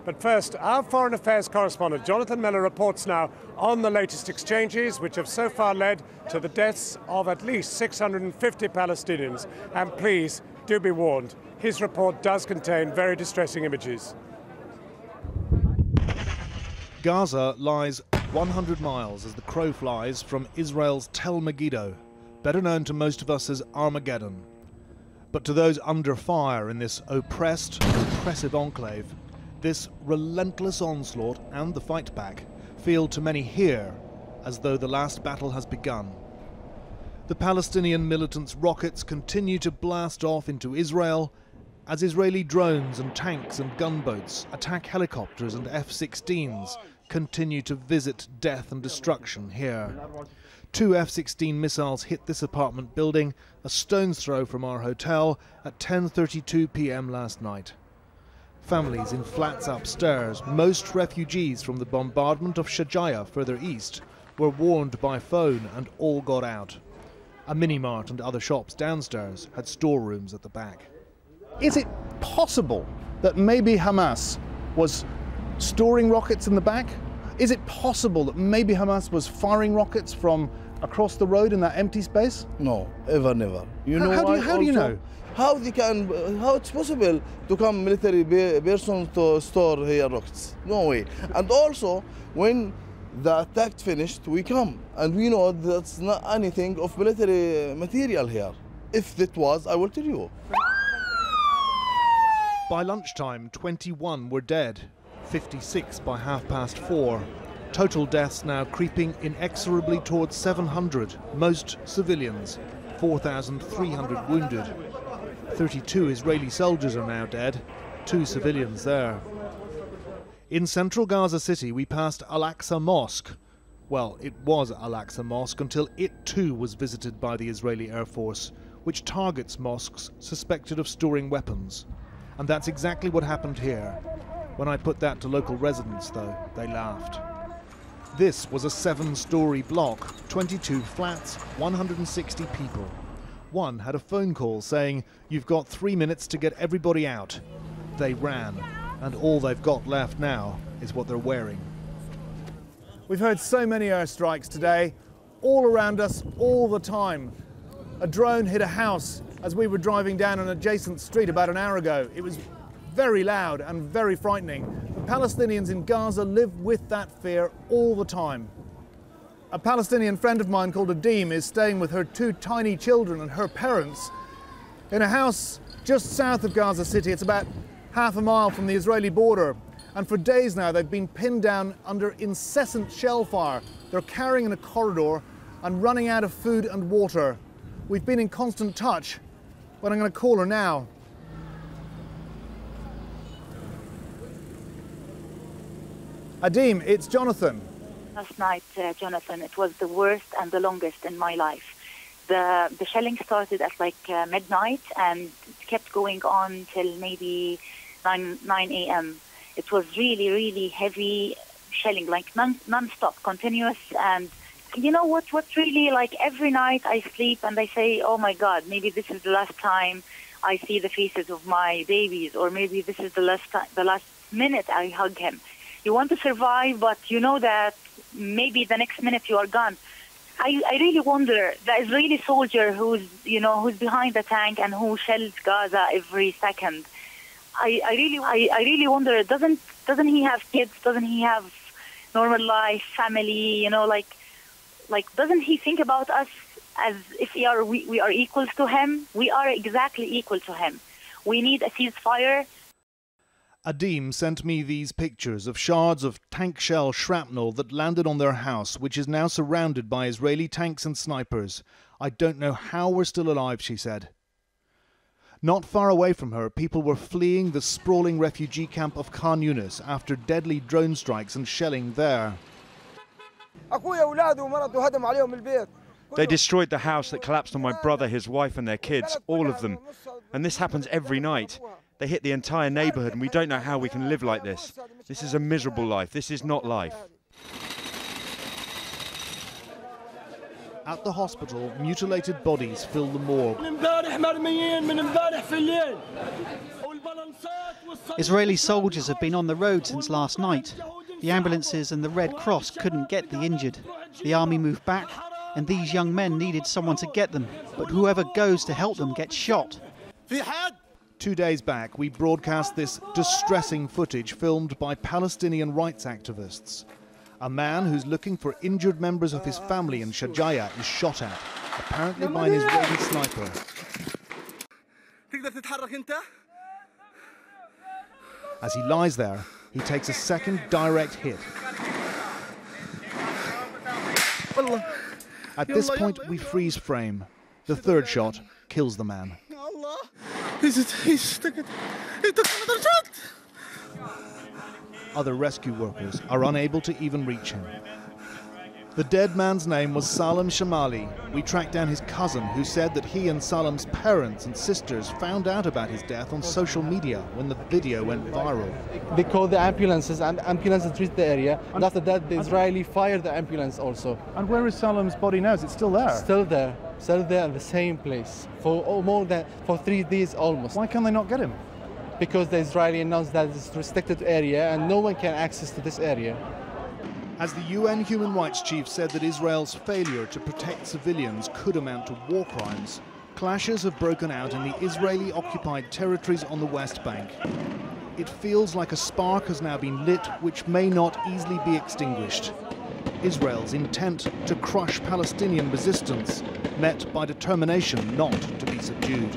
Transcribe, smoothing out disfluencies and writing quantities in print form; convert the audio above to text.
But first, our Foreign Affairs Correspondent Jonathan Miller reports now on the latest exchanges, which have so far led to the deaths of at least 650 Palestinians. And please, do be warned, his report does contain very distressing images. Gaza lies 100 miles as the crow flies from Israel's Tel Megiddo, better known to most of us as Armageddon. But to those under fire in this oppressed, oppressive enclave, this relentless onslaught and the fight back feel to many here as though the last battle has begun. The Palestinian militants' rockets continue to blast off into Israel as Israeli drones and tanks and gunboats, attack helicopters and F-16s continue to visit death and destruction here. 2 F-16 missiles hit this apartment building a stone's throw from our hotel at 10:32 p.m. last night. Families in flats upstairs, most refugees from the bombardment of Shajaya further east, were warned by phone and all got out. A mini-mart and other shops downstairs had storerooms at the back. Is it possible that maybe Hamas was storing rockets in the back? Is it possible that maybe Hamas was firing rockets from across the road in that empty space? No, ever, never. You know how do you know? How it's possible to come military person to store here rockets? No way. And also, when the attack finished, we come and we know that's not anything of military material here. If it was, I will tell you. By lunchtime, 21 were dead, 56 by 4:30. Total deaths now creeping inexorably towards 700, most civilians, 4,300 wounded. 32 Israeli soldiers are now dead, 2 civilians there. In central Gaza City, we passed Al-Aqsa Mosque. Well, it was Al-Aqsa Mosque until it too was visited by the Israeli Air Force, which targets mosques suspected of storing weapons. And that's exactly what happened here. When I put that to local residents, though, they laughed. This was a 7-story block, 22 flats, 160 people. One had a phone call saying, "You've got 3 minutes to get everybody out." They ran, and all they've got left now is what they're wearing. We've heard so many airstrikes today, all around us, all the time. A drone hit a house as we were driving down an adjacent street about an hour ago. It was very loud and very frightening. The Palestinians in Gaza live with that fear all the time. A Palestinian friend of mine called Adim is staying with her 2 tiny children and her parents in a house just south of Gaza City. It's about half a mile from the Israeli border. And for days now, they've been pinned down under incessant shell fire. They're carrying in a corridor and running out of food and water. We've been in constant touch, but I'm going to call her now. Adim, it's Jonathan. Last night, Jonathan, it was the worst and the longest in my life. The shelling started at like midnight and it kept going on till maybe 9 a.m. It was really, really heavy shelling, like non-stop, continuous. And you know what's really like every night I sleep and I say, oh my God, maybe this is the last time I see the faces of my babies, or maybe this is the last minute I hug him. You want to survive, but you know that maybe the next minute you are gone. I really wonder, the Israeli soldier who's behind the tank and who shells Gaza every second. I really wonder, doesn't he have kids? Doesn't he have normal life, family? Like doesn't he think about us as if we are equals to him? We are exactly equal to him. We need a ceasefire. Adim sent me these pictures of shards of tank shell shrapnel that landed on their house, which is now surrounded by Israeli tanks and snipers. I don't know how we're still alive, she said. Not far away from her, people were fleeing the sprawling refugee camp of Khan Yunis after deadly drone strikes and shelling there. They destroyed the house that collapsed on my brother, his wife and their kids, all of them. And this happens every night. They hit the entire neighborhood and we don't know how we can live like this. This is a miserable life. This is not life. At the hospital, mutilated bodies fill the morgue. Israeli soldiers have been on the road since last night. The ambulances and the Red Cross couldn't get the injured. The army moved back, and these young men needed someone to get them. But whoever goes to help them gets shot. 2 days back, we broadcast this distressing footage filmed by Palestinian rights activists. A man who's looking for injured members of his family in Shajaya is shot at, apparently by an Israeli sniper. As he lies there, he takes a second direct hit. At this point, we freeze frame. The third shot kills the man. Other rescue workers are unable to even reach him. The dead man's name was Salem Shamali. We tracked down his cousin, who said that he and Salem's parents and sisters found out about his death on social media when the video went viral. They called the ambulances, and ambulances reached the area. And after that, the Israeli fired the ambulance also. And where is Salem's body now? Is it still there? Still there in the same place for 3 days almost. Why can they not get him? Because the Israeli announced that it's a restricted area and no one can access to this area. As the UN human rights chief said that Israel's failure to protect civilians could amount to war crimes, clashes have broken out in the Israeli-occupied territories on the West Bank. It feels like a spark has now been lit which may not easily be extinguished. Israel's intent to crush Palestinian resistance met by determination not to be subdued.